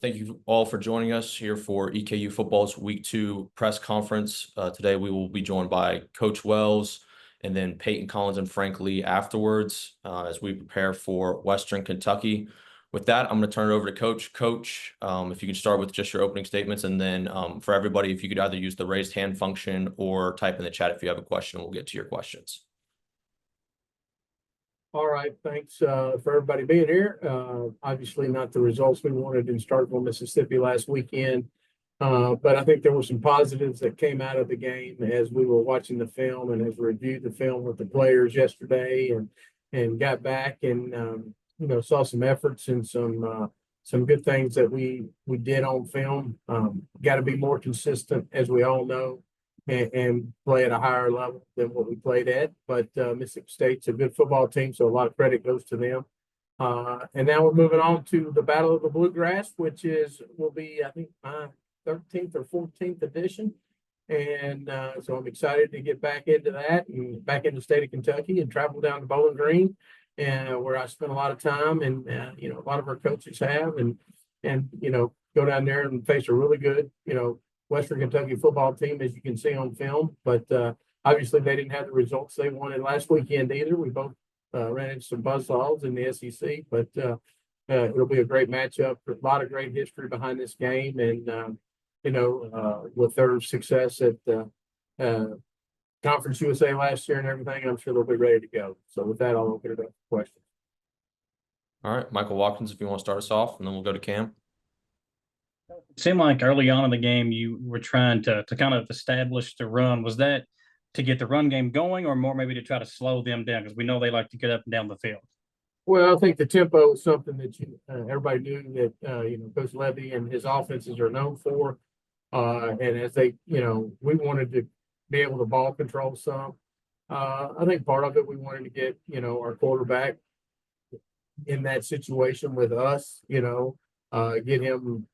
Thank you all for joining us here for EKU Football's Week 2 press conference. Today we will be joined by Coach Wells and then Payton Collins and Frank Lee afterwards as we prepare for Western Kentucky. With that, I'm going to turn it over to Coach. Coach, if you could start with just your opening statements, and then for everybody, if you could either use the raised hand function or type in the chat if you have a question, we'll get to your questions. All right, thanks for everybody being here. Obviously not the results we wanted in Starkville, Mississippi last weekend, but I think there were some positives that came out of the game as we were watching the film and as we reviewed the film with the players yesterday and got back and saw some efforts and some good things that we did on film. Got to be more consistent, as we all know, and play at a higher level than what we played at. But Mississippi State's a good football team, so a lot of credit goes to them. And now we're moving on to the Battle of the Bluegrass, which will be, I think, my 13th or 14th edition. And so I'm excited to get back into that and back in the state of Kentucky and travel down to Bowling Green, where I spent a lot of time and a lot of our coaches have, and go down there and face a really good Western Kentucky football team, as you can see on film. But obviously they didn't have the results they wanted last weekend either. We both ran into some buzzsaws in the SEC, but it'll be a great matchup. A lot of great history behind this game, and with their success at Conference USA last year and everything, I'm sure they'll be ready to go. So with that, I'll open it up for questions. All right, Michael Watkins, if you want to start us off, and then we'll go to Cam. It seemed like early on in the game you were trying to kind of establish the run. Was that to get the run game going, or more maybe to try to slow them down? Because we know they like to get up and down the field. Well, I think the tempo is something that everybody knew that Coach Levy and his offenses are known for. And as we wanted to be able to ball control some. I think part of it, we wanted to get our quarterback in that situation with us. Get him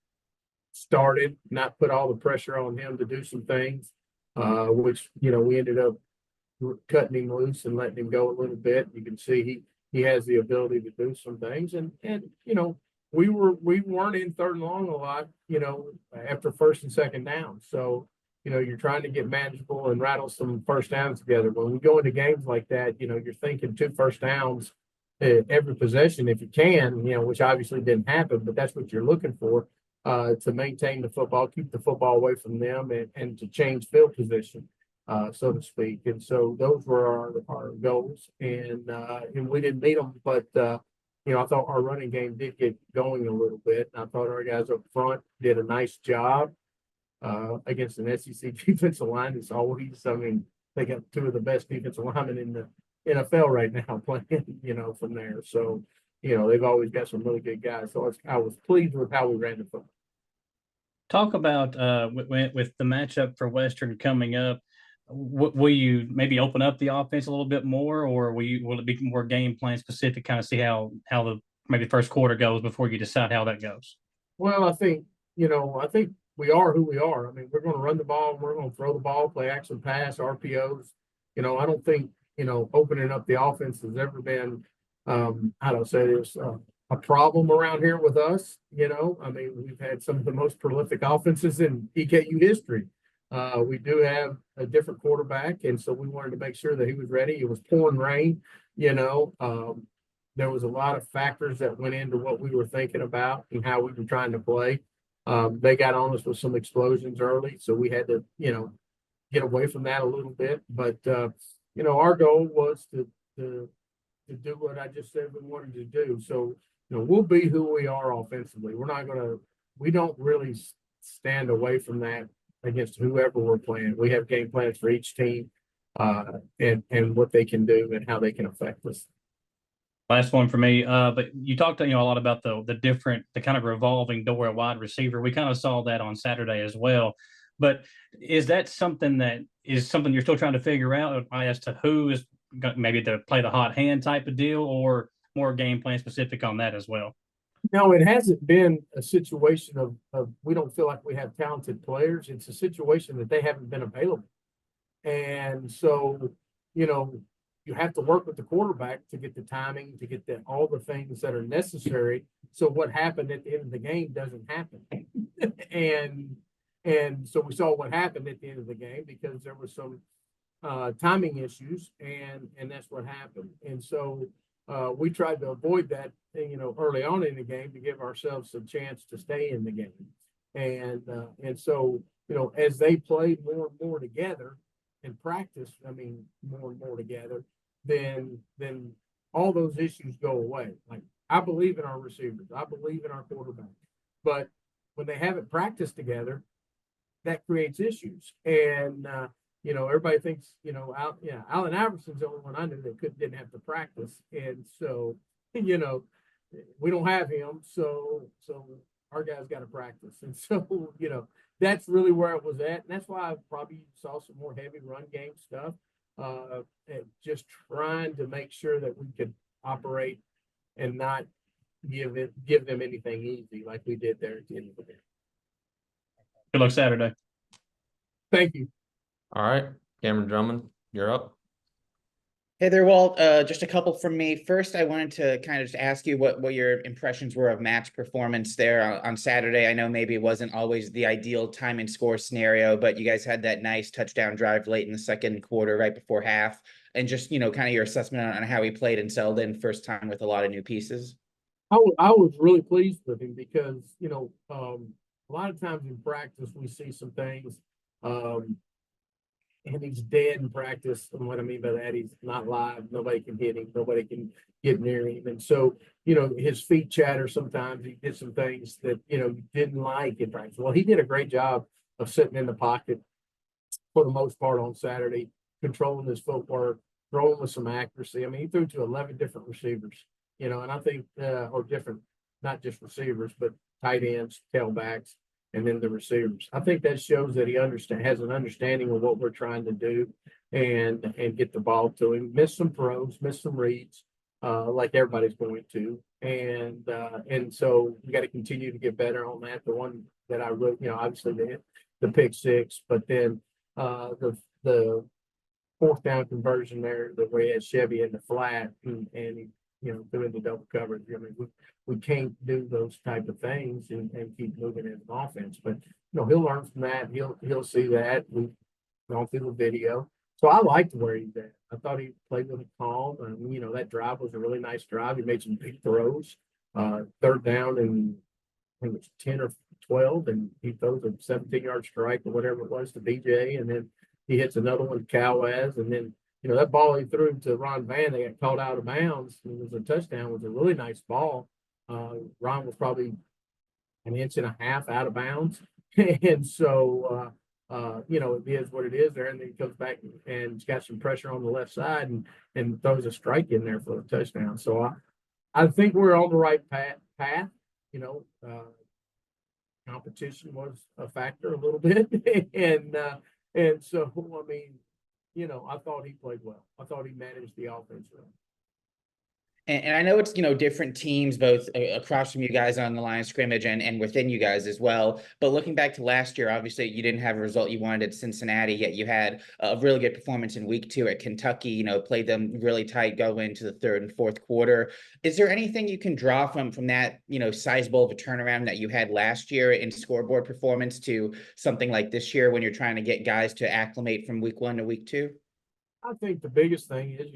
started, not put all the pressure on him to do some things, which we ended up cutting him loose and letting him go a little bit. You can see he has the ability to do some things, and we weren't in third and long a lot, after first and second down. So you're trying to get manageable and rattle some first downs together. When we go into games like that, you're thinking 2 first downs every possession if you can, which obviously didn't happen, but that's what you're looking for. To maintain the football, keep the football away from them, and to change field position, so to speak. And so those were our goals, and we didn't meet them. But I thought our running game did get going a little bit. And I thought our guys up front did a nice job against an SEC defensive line. It's always, they got 2 of the best defensive linemen in the NFL right now playing, from there. So they've always got some really good guys. So I was pleased with how we ran the football. Talk about with the matchup for Western coming up. Will you maybe open up the offense a little bit more, or will it be more game plan specific? Kind of see how the maybe first quarter goes before you decide how that goes. Well, I think we are who we are. I mean, we're going to run the ball, we're going to throw the ball, play action pass, RPOs. I don't think opening up the offense has ever been how do I say this, a problem around here with us. I mean, we've had some of the most prolific offenses in EKU history. We do have a different quarterback, and so we wanted to make sure that he was ready. It was pouring rain, there was a lot of factors that went into what we were thinking about and how we were trying to play. They got on us with some explosions early, so we had to, get away from that a little bit. But our goal was to do what I just said we wanted to do. So, we'll be who we are offensively. We don't really stand away from that against whoever we're playing. We have game plans for each team, and what they can do and how they can affect us. Last one for me. But you talked a lot about the kind of revolving door at wide receiver. We kind of saw that on Saturday as well. But is that something you're still trying to figure out as to who is maybe to play the hot hand type of deal, or more game plan specific on that as well? No, it hasn't been a situation of we don't feel like we have talented players. It's a situation that they haven't been available. And so, you have to work with the quarterback to get the timing, to get all the things that are necessary. So what happened at the end of the game doesn't happen. and so we saw what happened at the end of the game because there was some timing issues, and that's what happened. And so we tried to avoid that, early on in the game to give ourselves a chance to stay in the game. And so, as they played more and more together and practice, more and more together, then all those issues go away. Like, I believe in our receivers, I believe in our quarterback, but when they haven't practiced together, that creates issues. And everybody thinks, Allen Iverson's the only one I knew that didn't have to practice. And so, we don't have him. So our guys got to practice. And so, that's really where it was at. And that's why I probably saw some more heavy run game stuff, and just trying to make sure that we could operate and not give them anything easy like we did there at the end of the game. Good luck Saturday. Thank you. All right, Cameron Drummond, you're up. Hey there, Walt. Just a couple from me. First, I wanted to kind of just ask you what your impressions were of Matt's performance there on Saturday. I know maybe it wasn't always the ideal time and score scenario, but you guys had that nice touchdown drive late in the second quarter, right before half. And just, kind of your assessment on how he played and settled in first time with a lot of new pieces. I was really pleased with him because, a lot of times in practice, we see some things, and he's dead in practice. And what I mean by that, he's not live. Nobody can hit him. Nobody can get near him. And so, his feet chatter sometimes. He did some things that, you didn't like in practice. Well, he did a great job of sitting in the pocket for the most part on Saturday, controlling his footwork, throwing with some accuracy. He threw to 11 different receivers, and I think, or different, not just receivers, but tight ends, tailbacks, and then the receivers. I think that shows that he has an understanding of what we're trying to do and get the ball to him. Missed some throws, missed some reads, like everybody's going to. And so we got to continue to get better on that. The one that I really, obviously the pick six, but then the fourth down conversion there, the way he had Chevy in the flat and he, doing the double coverage. We can't do those type of things and keep moving as an offense. But he'll learn from that. He'll see that. We've gone through the video. So I liked where he's at. I thought he played with a calm. And that drive was a really nice drive. He made some big throws. Third down and I think it was 10 or 12, and he throws a 17-yard strike or whatever it was to BJ, and then he hits another one to Calwaz, and then that ball he threw to Ron Van, they got called out of bounds. It was a touchdown. It was a really nice ball. Ron was probably an inch and a half out of bounds. And so, it is what it is there. And then he comes back and he's got some pressure on the left side and throws a strike in there for a touchdown. So I think we're on the right path. Competition was a factor a little bit. And so, I thought he played well. I thought he managed the offense well. And I know it's, different teams, both across from you guys on the line of scrimmage and within you guys as well. But looking back to last year, obviously you didn't have a result you wanted at Cincinnati, yet you had a really good performance in week 2 at Kentucky, played them really tight going into the third and fourth quarter. Is there anything you can draw from that, sizable of a turnaround that you had last year in scoreboard performance to something like this year when you're trying to get guys to acclimate from week 1 to week 2? I think the biggest thing is,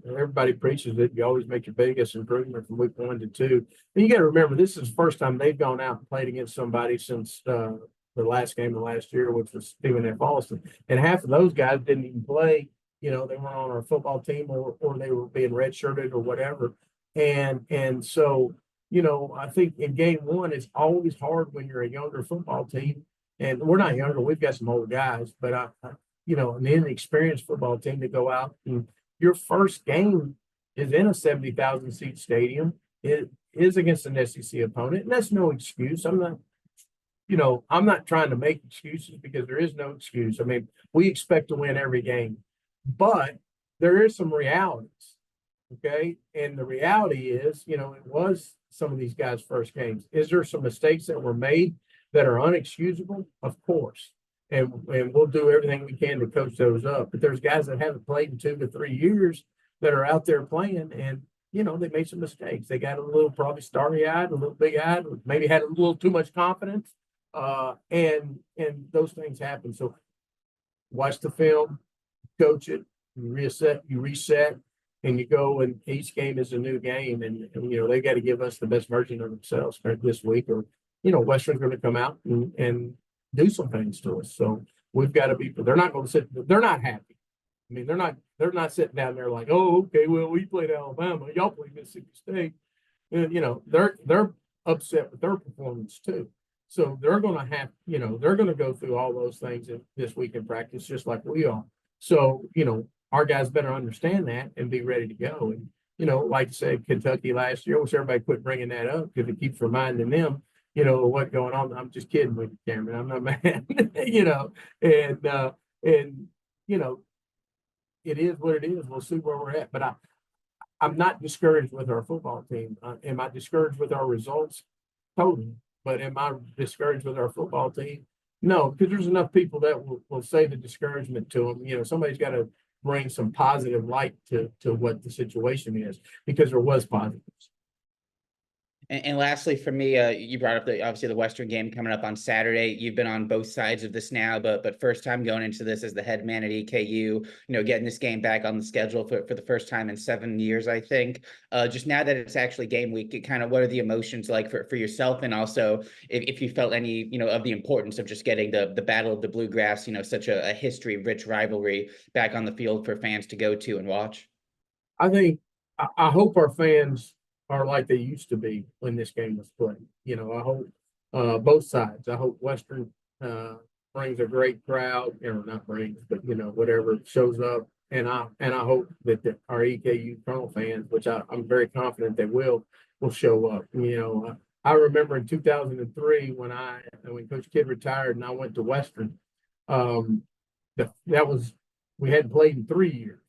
everybody preaches it. You always make your biggest improvement from week 1 to 2. And you got to remember, this is the first time they've gone out and played against somebody since the last game of last year, which was Stephen F. Austin. And half of those guys didn't even play. They weren't on our football team or they were being redshirted or whatever. And so, I think in game 1, it's always hard when you're a younger football team. And we're not younger. We've got some older guys, but an inexperienced football team to go out and your first game is in a 70,000 seat stadium. It is against an SEC opponent, and that's no excuse. I'm not trying to make excuses because there is no excuse. We expect to win every game, but there is some realities. Okay. And the reality is, it was some of these guys' first games. Is there some mistakes that were made that are unexcusable? Of course. And we'll do everything we can to coach those up. But there's guys that haven't played in 2 to 3 years that are out there playing, and they made some mistakes. They got a little probably starry-eyed, a little big-eyed, maybe had a little too much confidence, and those things happen. So watch the film, coach it, you reset, and you go, and each game is a new game, and they got to give us the best version of themselves this week, or Western's going to come out and do some things to us. So we've got to be. They're not going to sit. They're not happy. I mean, they're not sitting down there like, oh, okay, well, we played Alabama, y'all played Mississippi State, and they're upset with their performance too. So they're going to have, they're going to go through all those things this week in practice, just like we are. So our guys better understand that and be ready to go. And like I said, Kentucky last year, I wish everybody quit bringing that up because it keeps reminding them, what's going on. I'm just kidding with you, Cameron. I'm not mad, and it is what it is. We'll see where we're at. But I'm not discouraged with our football team. Am I discouraged with our results? Totally. But am I discouraged with our football team? No, because there's enough people that will say the discouragement to them. Somebody's got to bring some positive light to what the situation is, because there was positives. And lastly, for me, you brought up obviously the Western game coming up on Saturday. You've been on both sides of this now, but first time going into this as the head man at EKU, getting this game back on the schedule for the first time in 7 years, I think. Just now that it's actually game week, what are the emotions like for yourself? And also if you felt any, of the importance of just getting the Battle of the Bluegrass, such a history-rich rivalry back on the field for fans to go to and watch. I hope our fans are like they used to be when this game was played. I hope both sides. I hope Western brings a great crowd, not brings, but whatever shows up, and I hope that our EKU Colonel fans, which I'm very confident they will show up. I remember in 2003 when Coach Kidd retired and I went to Western. We hadn't played in 3 years.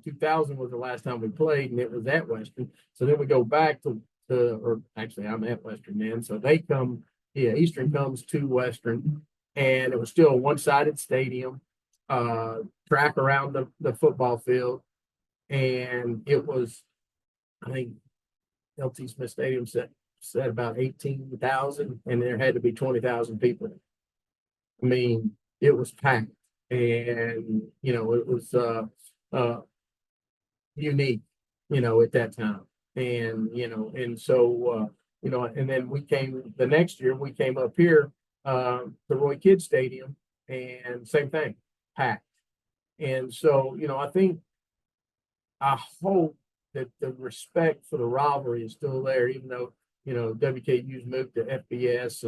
2000 was the last time we played, and it was at Western. So then we go back or actually I'm at Western then. So they come, Eastern comes to Western, and it was still a one-sided stadium, track around the football field. And it was, I think, LT Smith Stadium said about 18,000, and there had to be 20,000 people. I mean, it was packed, and, it was, unique, at that time. And, and so, and then the next year we came up here, the Roy Kidd Stadium, and same thing, packed. And so, I hope that the respect for the rivalry is still there, even though, WKU's moved to FBS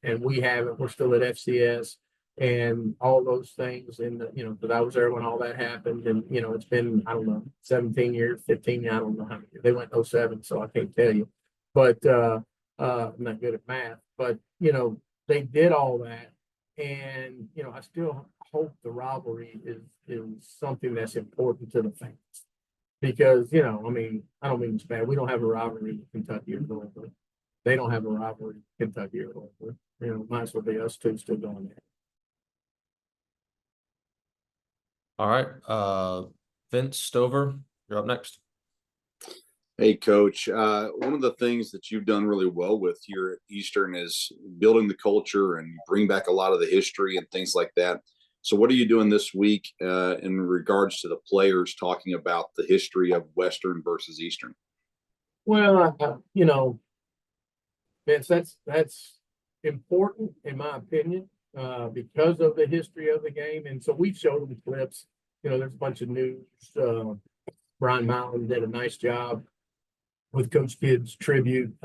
and we haven't, we're still at FCS. And all those things, and because I was there when all that happened, and it's been, I don't know, 17 years, 15, I don't know how many years. They went 07, so I can't tell you, but I'm not good at math. But they did all that, and I still hope the rivalry is something that's important to the fans, because I don't mean it's bad. We don't have a rivalry with Kentucky or Louisville. They don't have a rivalry with Kentucky or Louisville. Might as well be us two still doing that. All right. Vince Stover, you're up next. Hey, Coach. One of the things that you've done really well with here at Eastern is building the culture and bring back a lot of the history and things like that. So what are you doing this week in regards to the players talking about the history of Western versus Eastern? Well, Vince, that's important in my opinion, because of the history of the game. And so we've showed them clips. There's a bunch of news. Brian Mountain did a nice job with Coach Kidd's tribute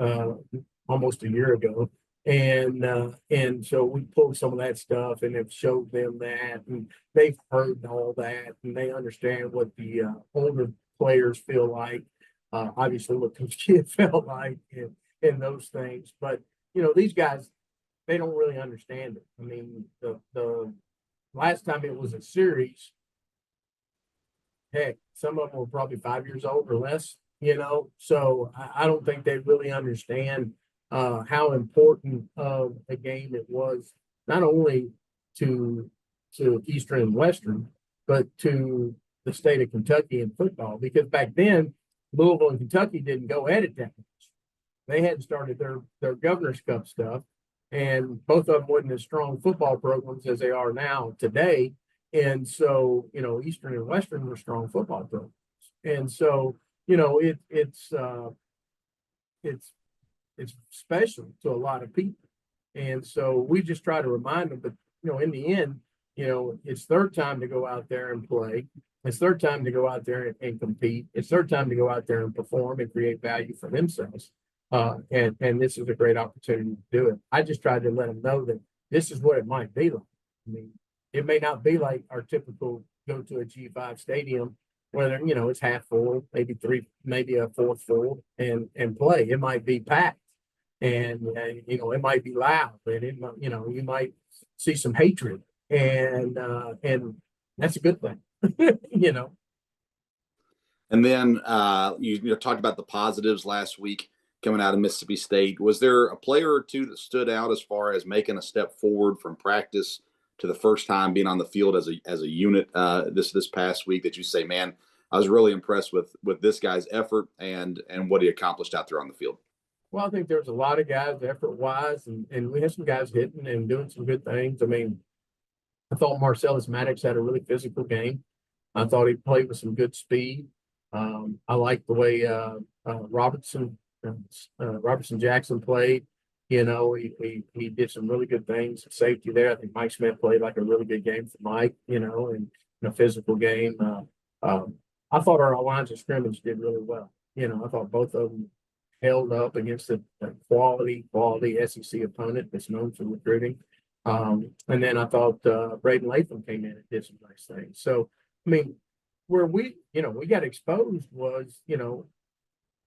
almost a year ago. And so we pulled some of that stuff and have showed them that, and they've heard all that, and they understand what the older players feel like. Obviously what Coach Kidd felt like in those things. But, these guys, they don't really understand it. I mean, the last time it was a series, heck, some of them were probably 5 years old or less, so I don't think they really understand how important of a game it was, not only to Eastern and Western, but to the state of Kentucky in football, because back then Louisville and Kentucky didn't go at it that much. They hadn't started their Governor's Cup stuff, and both of them wasn't as strong football programs as they are now today. And so, you know, Eastern and Western were strong football programs. And so, you know, it's special to a lot of people. And so we just try to remind them, but you know, in the end, you know, it's their time to go out there and play. It's their time to go out there and compete. It's their time to go out there and perform and create value for themselves. And this is a great opportunity to do it. I just tried to let them know that this is what it might be like. I mean, it may not be like our typical go to a G5 stadium, whether, you know, it's half full, maybe a fourth full and play. It might be packed, and you know, it might be loud, and it might, you know, you might see some hatred, and that's a good thing. You know. And then you talked about the positives last week coming out of Mississippi State. Was there a player or two that stood out as far as making a step forward from practice to the first time being on the field as a unit this past week that you say, man, I was really impressed with this guy's effort and what he accomplished out there on the field? Well, I think there's a lot of guys effort wise, and we have some guys hitting and doing some good things. I mean, I thought Marcellus Maddox had a really physical game. I thought he played with some good speed. I like the way Robertson Jackson played. You know, he did some really good things at safety there. I think Mike Smith played like a really good game for Mike, you know, and in a physical game. I thought our lines of scrimmage did really well. You know, I thought both of them held up against a quality SEC opponent that's known for recruiting. And then I thought Braden Latham came in and did some nice things. So, I mean, where we got exposed was, you know,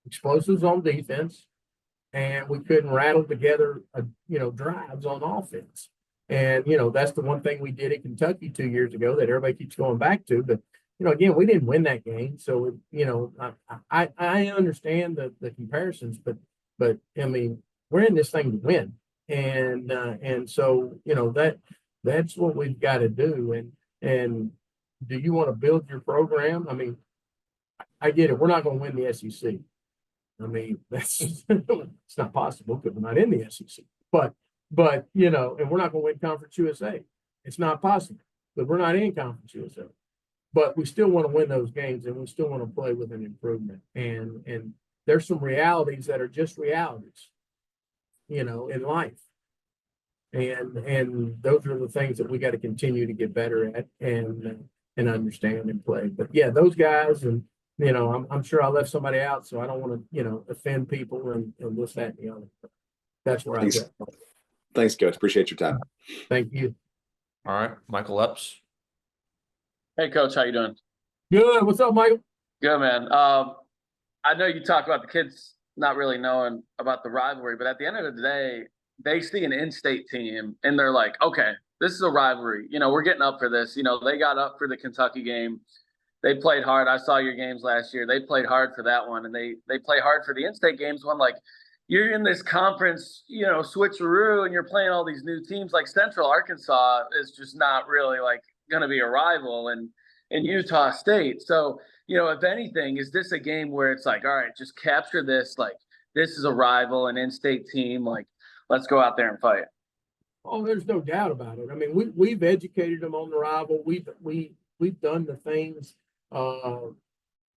explosives on defense, and we couldn't rattle together, drives on offense. And, you know, that's the one thing we did at Kentucky 2 years ago that everybody keeps going back to. But, you know, again, we didn't win that game. So, you know, I understand the comparisons, but I mean, we're in this thing to win. And so, you know, that's what we've got to do. And do you want to build your program? I mean, I get it. We're not going to win the SEC. I mean, that's it's not possible because we're not in the SEC. But you know, and we're not going to win Conference USA. It's not possible because we're not in Conference USA. But we still want to win those games, and we still want to play with an improvement. And there's some realities that are just realities, you know, in life. And those are the things that we got to continue to get better at and understand and play. But yeah, those guys, and you know, I'm sure I left somebody out, so I don't want to, you know, offend people and this, that, and the other. That's where Thanks. I get. Thanks, Coach. Appreciate your time. Thank you. All right, Michael Epps. Hey, Coach, how you doing? Good. What's up, Michael? Good, man. I know you talk about the kids not really knowing about the rivalry, but at the end of the day, they see an in-state team and they're like, okay, this is a rivalry. You know, we're getting up for this. You know, they got up for the Kentucky game. They played hard. I saw your games last year. They played hard for that one, and they play hard for the in-state games when, like, you're in this conference, you know, switcheroo, and you're playing all these new teams. Like Central Arkansas is just not really, like, going to be a rival, and Utah State. So, you know, if anything, is this a game where it's like, all right, just capture this, like, this is a rival, an in-state team, like, let's go out there and fight. Oh, there's no doubt about it. I mean, we've educated them on the rival. We've done the things,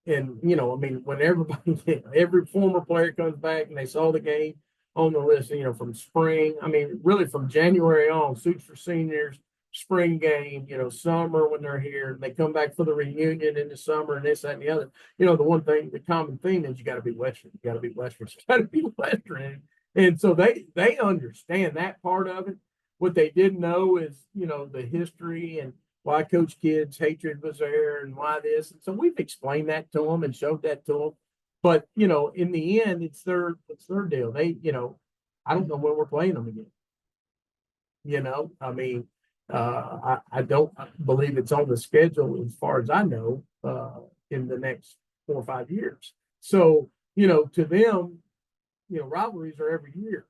and you know, I mean, when every former player comes back and they saw the game on the list, you know, from spring. I mean, really from January on, suits for seniors, spring game, you know, summer when they're here, they come back for the reunion in the summer and this, that, and the other. You know, the common theme is you got to be Western. You got to be Western. You got to be Western. And so they understand that part of it. What they didn't know is, you know, the history and why Coach Kidd's hatred was there and why this. And so we've explained that to them and showed that to them. But, you know, in the end, it's their deal. They, you know, I don't know when we're playing them again. You know, I mean, I don't believe it's on the schedule as far as I know in the next 4 or 5 years. So, you know, to them, you know, rivalries are every year.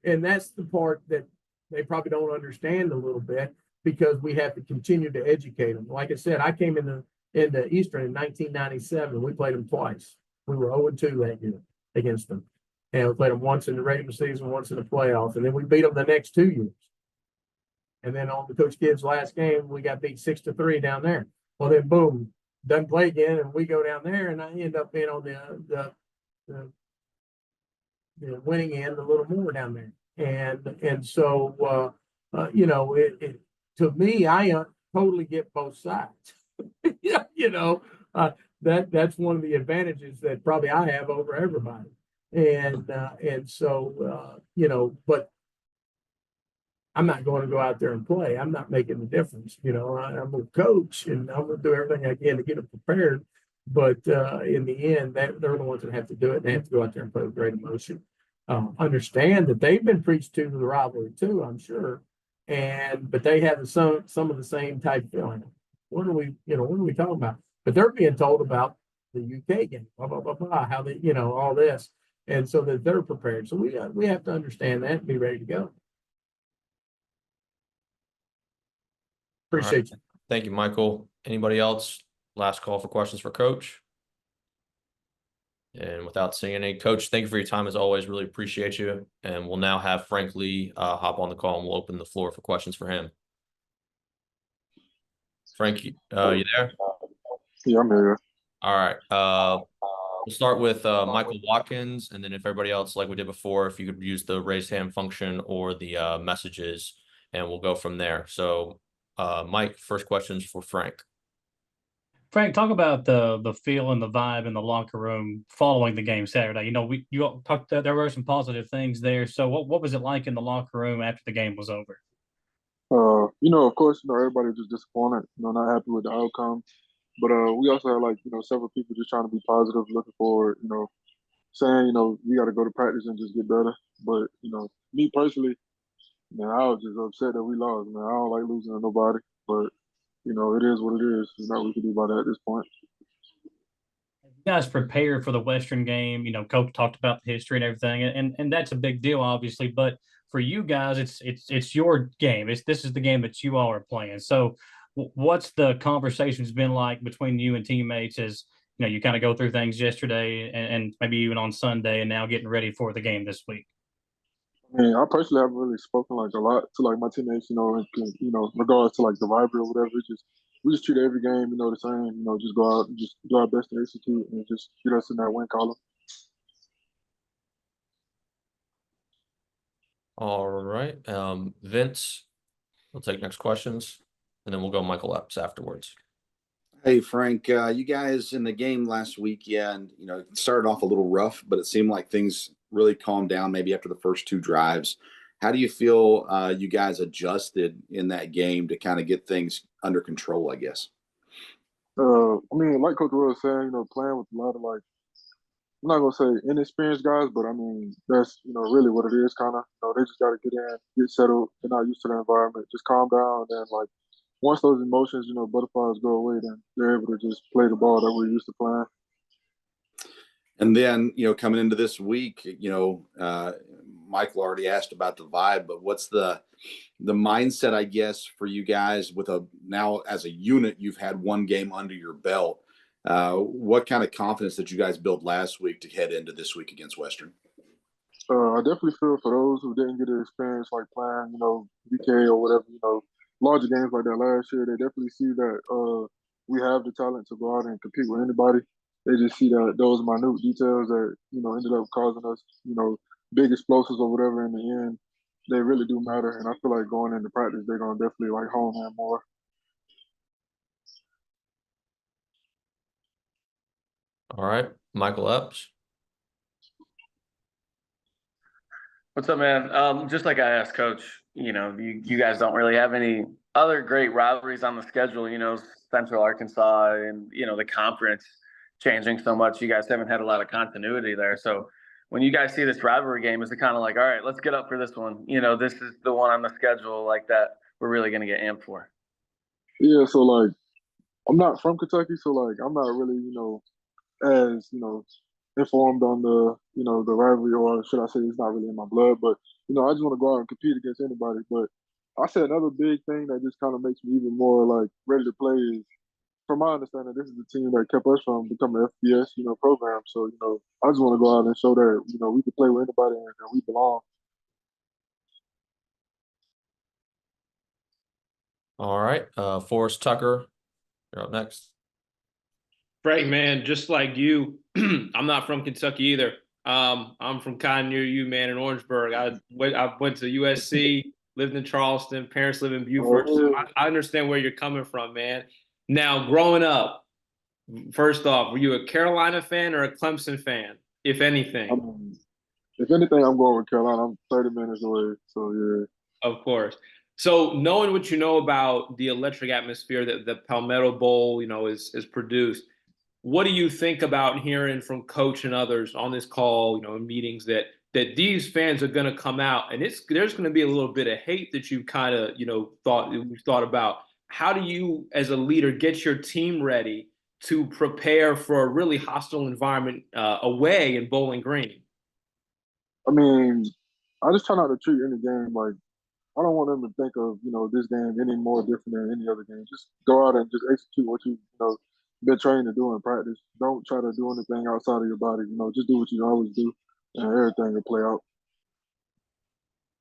and that's the part that they probably don't understand a little bit. because we have to continue to educate them. Like I said, I came in the Eastern in 1997. We played them twice. We were 0-2 that year against them. And we played them once in the regular season, once in the playoffs, and then we beat them the next 2 years. And then on the Coach Gibbs' last game, we got beat 6-3 down there. Well, then boom, doesn't play again, and we go down there, and I end up being on the winning end a little more down there. And so you know, to me, I totally get both sides. That's one of the advantages that probably I have over everybody. And so you know, but I'm not going to go out there and play. I'm not making the difference. You know, I'm a coach, and I'm going to do everything I can to get them prepared. But in the end, they're the ones that have to do it. They have to go out there and play with great emotion. Understand that they've been preached to the rivalry too, I'm sure. But they have some of the same type feeling. What are we talking about? But they're being told about the UK game, blah, blah, blah, blah, how they, all this. And so that they're prepared. So we have to understand that and be ready to go. Appreciate you. Thank you, Michael. Anybody else? Last call for questions for Coach. And without seeing any, Coach, thank you for your time as always. Really appreciate you. And we'll now have Frank Lee hop on the call, and we'll open the floor for questions for him. Frank, you there? Yeah, I'm here. All right. We'll start with Michael Watkins, and then if everybody else, like we did before, if you could use the raise hand function or the messages, and we'll go from there. So, Mike, first questions for Frank. Frank, talk about the feel and the vibe in the locker room following the game Saturday. You all talked. There were some positive things there. So, what was it like in the locker room after the game was over? Of course, everybody just disappointed. Not happy with the outcome. But we also had several people just trying to be positive, looking forward. Saying we got to go to practice and just get better. But me personally, man, I was just upset that we lost. Man, I don't like losing to nobody. But it is what it is. There's nothing we can do about it at this point. You guys prepared for the Western game. Coach talked about the history and everything, and that's a big deal, obviously. But for you guys, it's your game. This is the game that you all are playing. So, what's the conversations been like between you and teammates as you kind of go through things yesterday and maybe even on Sunday, and now getting ready for the game this week? I mean, I personally haven't really spoken a lot to my teammates, in regards to the rivalry or whatever. We just treat every game, the same. Just go out and just do our best to execute and just get us in that win column. All right, Vince, we'll take next questions, and then we'll go Michael Epps afterwards. Hey, Frank, you guys in the game last weekend, it started off a little rough, but it seemed like things really calmed down maybe after the first two drives. How do you feel you guys adjusted in that game to kind of get things under control, I guess? I mean, like Coach Wells saying, playing with a lot of I'm not gonna say inexperienced guys, but I mean that's really what it is. Kind of, they just got to get in, get settled. They're not used to the environment. Just calm down, and then once those emotions, butterflies go away, then they're able to just play the ball that we're used to playing. And then, coming into this week, Michael already asked about the vibe, but what's the mindset, I guess, for you guys with now as a unit, you've had one game under your belt. What kind of confidence that you guys built last week to head into this week against Western? I definitely feel for those who didn't get to experience playing, WKU or whatever, larger games like that last year. They definitely see that we have the talent to go out and compete with anybody. They just see that those minute details that ended up causing us big explosives or whatever in the end. They really do matter, and I feel like going into practice, they're gonna definitely hone in more. All right, Michael Epps. What's up, man? Just like I asked Coach, you guys don't really have any other great rivalries on the schedule. Central Arkansas and the conference changing so much. You guys haven't had a lot of continuity there. So when you guys see this rivalry game, is it kind of like, all right, let's get up for this one? This is the one on the schedule that we're really going to get amped for. Yeah, so I'm not from Kentucky, so I'm not really as informed on the the rivalry, or should I say it's not really in my blood. But I just want to go out and compete against anybody. But I said another big thing that just kind of makes me even more like ready to play is, from my understanding, this is the team that kept us from becoming FBS, program. So, I just want to go out and show that, we can play with anybody and that we belong. All right. Forrest Tucker, you're up next. Frank, man, just like you, I'm not from Kentucky either. I'm from kind of near you, man, in Orangeburg. I went to USC, lived in Charleston. Parents live in Beaufort, so I understand where you're coming from, man. Now, growing up, first off, were you a Carolina fan or a Clemson fan, if anything? If anything, I'm going with Carolina. I'm 30 minutes away, so yeah. Of course. So knowing what you know about the electric atmosphere that the Palmetto Bowl, is produced, what do you think about hearing from coach and others on this call, in meetings that these fans are going to come out and there's going to be a little bit of hate that you kind of, thought about. How do you, as a leader, get your team ready to prepare for a really hostile environment away in Bowling Green? I mean, I just try not to treat any game like, I don't want them to think of, this game any more different than any other game. Just go out and just execute what been trained to do in practice. Don't try to do anything outside of your body. Just do what you always do, and everything will play out.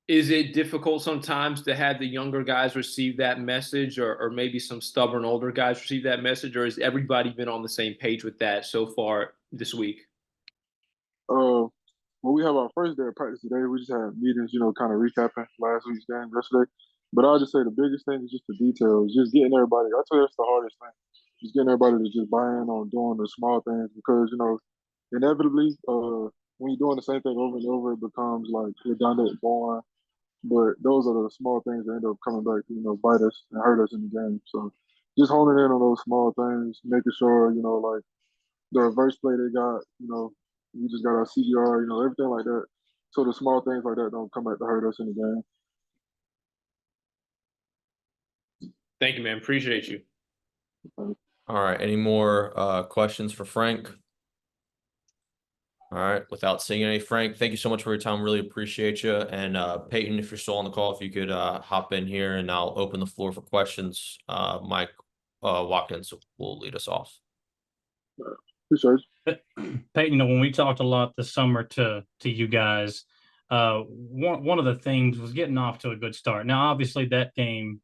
Is it difficult sometimes to have the younger guys receive that message, or maybe some stubborn older guys receive that message, or has everybody been on the same page with that so far this week? When we have our first day of practice today, we just had meetings, kind of recapping last week's game yesterday. But I'll just say the biggest thing is just the details, just getting everybody. I tell you that's the hardest thing, just getting everybody to just buy in on doing the small things because, inevitably, when you're doing the same thing over and over, it becomes like redundant, boring. But those are the small things that end up coming back to, bite us and hurt us in the game. So just honing in on those small things, making sure, like the reverse play they got, we just got our CDR, everything like that. So the small things like that don't come back to hurt us in the game. Thank you, man. Appreciate you. All right. Any more questions for Frank? All right. Without seeing any, Frank, thank you so much for your time. Really appreciate you. And Peyton, if you're still on the call, if you could hop in here and I'll open the floor for questions. Mike Watkins will lead us off. Peyton, when we talked a lot this summer to you guys, one of the things was getting off to a good start. Now, obviously, that game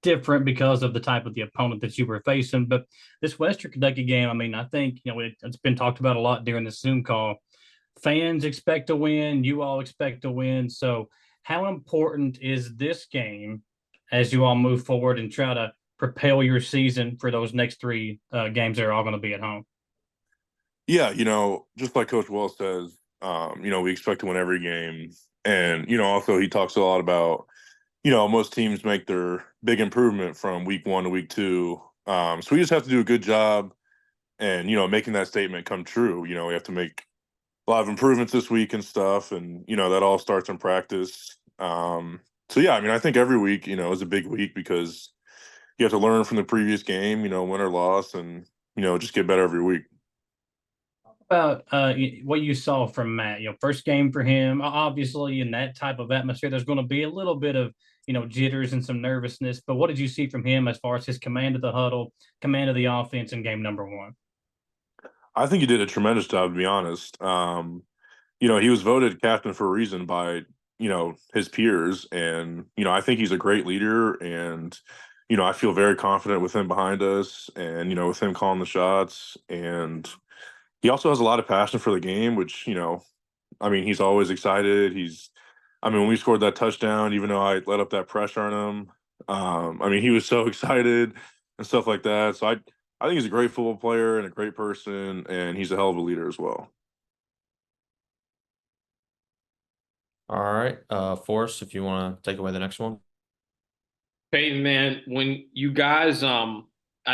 different because of the type of the opponent that you were facing, but this Western Kentucky game, I mean, I think it's been talked about a lot during the Zoom call. Fans expect to win, you all expect to win. So, how important is this game as you all move forward and try to propel your season for those next three games that are all going to be at home? Yeah, just like Coach Wells says, we expect to win every game. And, also he talks a lot about, most teams make their big improvement from week 1 to week 2. So we just have to do a good job and, making that statement come true. We have to make a lot of improvements this week and stuff. And, that all starts in practice. So, yeah, I mean, I think every week, is a big week because you have to learn from the previous game, win or loss, and, just get better every week. About what you saw from Matt, first game for him, obviously in that type of atmosphere, there's going to be a little bit of, jitters and some nervousness, but what did you see from him as far as his command of the huddle, command of the offense in game number 1? I think he did a tremendous job, to be honest. He was voted captain for a reason by, his peers. And, I think he's a great leader. And, I feel very confident with him behind us and, with him calling the shots. And he also has a lot of passion for the game, which, he's always excited. When we scored that touchdown, even though I let up that pressure on him, he was so excited and stuff like that. So I think he's a great football player and a great person, and he's a hell of a leader as well. All right. Forrest, if you want to take away the next one. Peyton, man, when you guys, I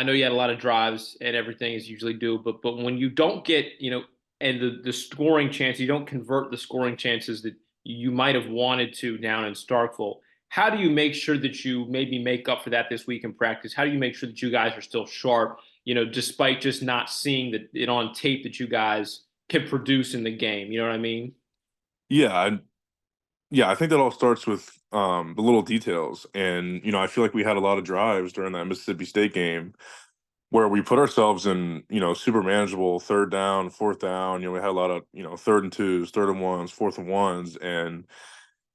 know you had a lot of drives and everything as you usually do, but when you don't get, and the scoring chance, you don't convert the scoring chances that you might have wanted to down in Starkville. How do you make sure that you maybe make up for that this week in practice? How do you make sure that you guys are still sharp, despite just not seeing it on tape that you guys can produce in the game? You know what I mean? Yeah. I think that all starts with, the little details. And, you know, I feel like we had a lot of drives during that Mississippi State game where we put ourselves in, you know, super manageable third down, fourth down. You know, we had a lot of, you know, 3rd and 2s, 3rd and 1s, 4th and 1s. And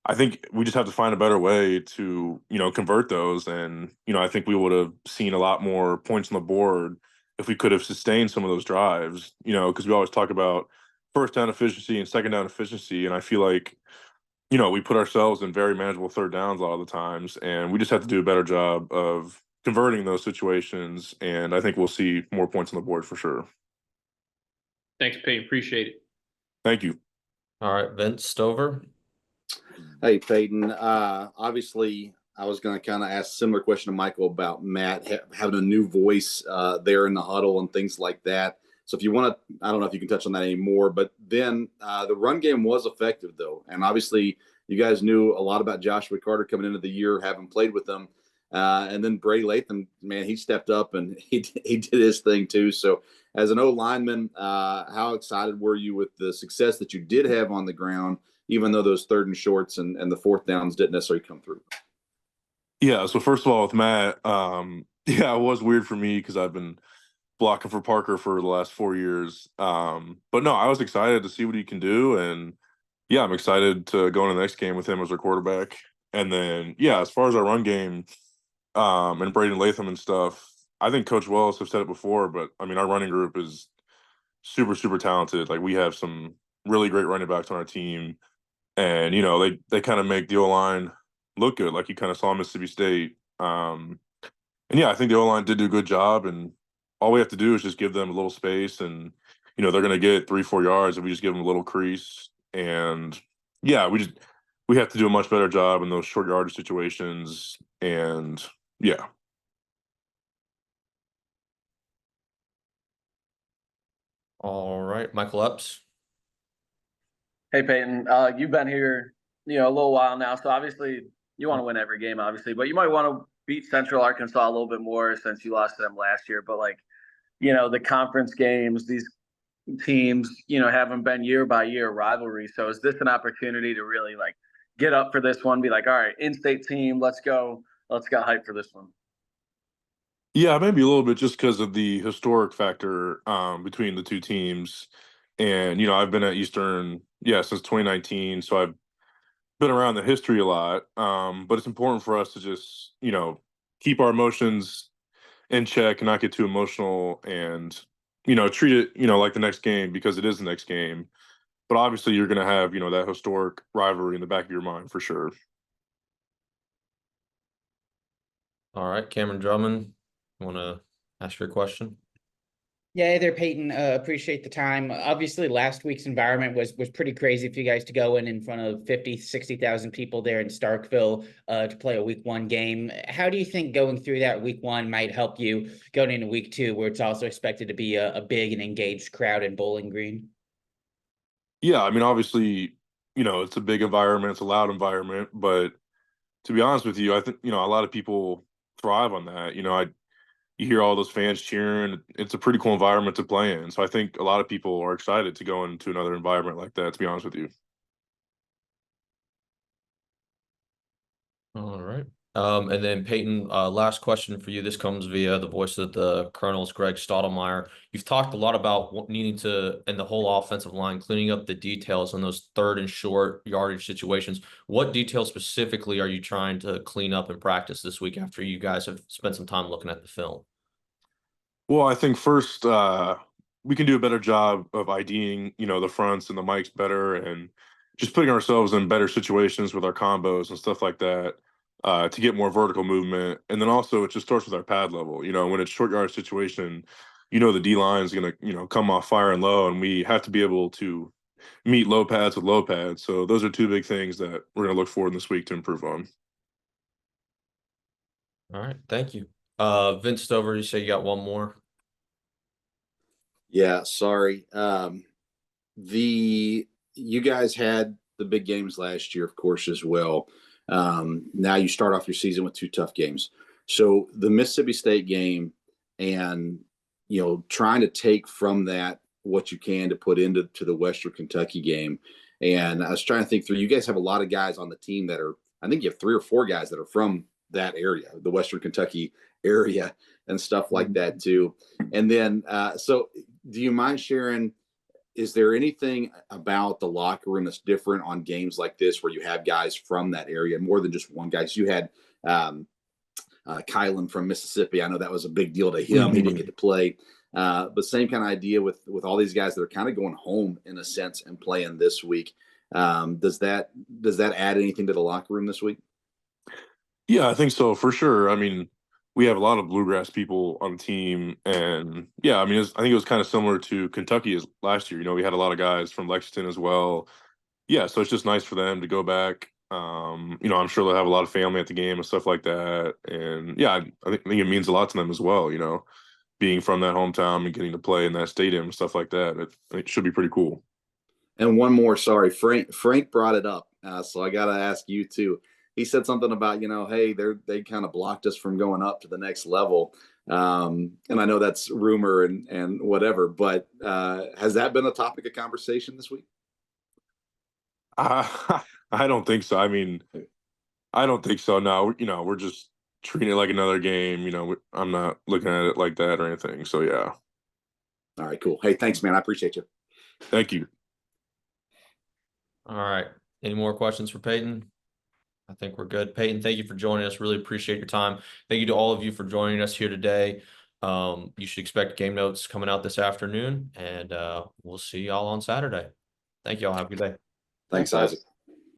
I think we just have to find a better way to, you know, convert those. And, you know, I think we would have seen a lot more points on the board if we could have sustained some of those drives, you know, because we always talk about first down efficiency and second down efficiency. And I feel like, you know, we put ourselves in very manageable third downs a lot of the times. And we just have to do a better job of converting those situations. And I think we'll see more points on the board for sure. Thanks, Peyton. Appreciate it. Thank you. All right, Vince Stover. Hey, Peyton. Obviously, I was going to kind of ask a similar question to Michael about Matt having a new voice there in the huddle and things like that. So if you want to, I don't know if you can touch on that anymore, but then the run game was effective, though. And obviously, you guys knew a lot about Joshua Carter coming into the year, having played with them. And then Brady Latham, man, he stepped up and he did his thing, too. So as an O lineman, how excited were you with the success that you did have on the ground, even though those 3rd and shorts and the 4th downs didn't necessarily come through? Yeah. So first of all, with Matt, yeah, it was weird for me because I've been blocking for Parker for the last 4 years. But no, I was excited to see what he can do. And yeah, I'm excited to go into the next game with him as our quarterback. And then, yeah, as far as our run game, and Braden Latham and stuff, I think Coach Wells have said it before, but I mean, our running group is super, super talented. Like we have some really great running backs on our team. And, you know, they kind of make the O-line look good, like you kind of saw in Mississippi State. And yeah, I think the O-line did do a good job, and all we have to do is just give them a little space, and you know they're going to get 3-4 yards if we just give them a little crease. And yeah, we have to do a much better job in those short yardage situations. And yeah. All right, Michael Epps. Hey, Peyton, you've been here, a little while now. So obviously you want to win every game, obviously, but you might want to beat Central Arkansas a little bit more since you lost to them last year. But the conference games, these teams, haven't been year by year rivalry. So is this an opportunity to really get up for this one? Be like, all right, in-state team, let's go. Let's get hyped for this one. Yeah, maybe a little bit just because of the historic factor between the two teams. And, you know, I've been at Eastern, since 2019. So I've been around the history a lot. But it's important for us to just, keep our emotions in check and not get too emotional and, treat it, like the next game because it is the next game. But obviously you're going to have, that historic rivalry in the back of your mind for sure. All right, Cameron Drummond, want to ask your question? Yeah, hey there, Peyton. Appreciate the time. Obviously, last week's environment was pretty crazy for you guys to go in front of 50, 60,000 people there in Starkville to play a week 1 game. How do you think going through that week 1 might help you going into week 2, where it's also expected to be a big and engaged crowd in Bowling Green? Yeah, I mean, obviously, it's a big environment, it's a loud environment, but to be honest with you, I think, a lot of people thrive on that. You hear all those fans cheering. It's a pretty cool environment to play in. So I think a lot of people are excited to go into another environment like that, to be honest with you. All right. And then Peyton, last question for you. This comes via the voice of the Colonels, Greg Stottlemyre. You've talked a lot about needing to, and the whole offensive line, cleaning up the details on those 3rd and short yardage situations. What details specifically are you trying to clean up in practice this week after you guys have spent some time looking at the film? Well, I think first we can do a better job of IDing, the fronts and the mics better and just putting ourselves in better situations with our combos and stuff like that to get more vertical movement. And then also it just starts with our pad level. When it's short yard situation, the D line is going to, come off fire and low, and we have to be able to meet low pads with low pads. So those are 2 big things that we're going to look for in this week to improve on. All right. Thank you. Vince Stover, you say you got one more? Yeah, sorry. You guys had the big games last year, of course, as well. Now you start off your season with 2 tough games. So the Mississippi State game and, trying to take from that what you can to put into the Western Kentucky game. And I was trying to think through, you guys have a lot of guys on the team that are I think you have 3 or 4 guys that are from that area, the Western Kentucky area, and stuff like that too. And then, so do you mind sharing? Is there anything about the locker room that's different on games like this, where you have guys from that area, more than just one guy? So you had Kylan from Mississippi. I know that was a big deal to him. He didn't get to play. But same kind of idea with all these guys that are kind of going home in a sense and playing this week. Does that add anything to the locker room this week? Yeah, I think so for sure. I mean, we have a lot of Bluegrass people on the team, and yeah, I mean, I think it was kind of similar to Kentucky as last year. We had a lot of guys from Lexington as well. Yeah, so it's just nice for them to go back. I'm sure they'll have a lot of family at the game and stuff like that. And yeah, I think it means a lot to them as well. Being from that hometown and getting to play in that stadium and stuff like that. It should be pretty cool. And one more, sorry, Frank brought it up, so I got to ask you too. He said something about, hey, they kind of blocked us from going up to the next level. And I know that's rumor and whatever, but has that been a topic of conversation this week? I don't think so. I mean, I don't think so. No, we're just treating it like another game. I'm not looking at it like that or anything. So yeah. All right, cool. Hey, thanks, man. I appreciate you. Thank you. All right. Any more questions for Payton? I think we're good. Payton, thank you for joining us. Really appreciate your time. Thank you to all of you for joining us here today. You should expect game notes coming out this afternoon, and we'll see y'all on Saturday. Thank you all. Have a good day. Thanks, Isaac.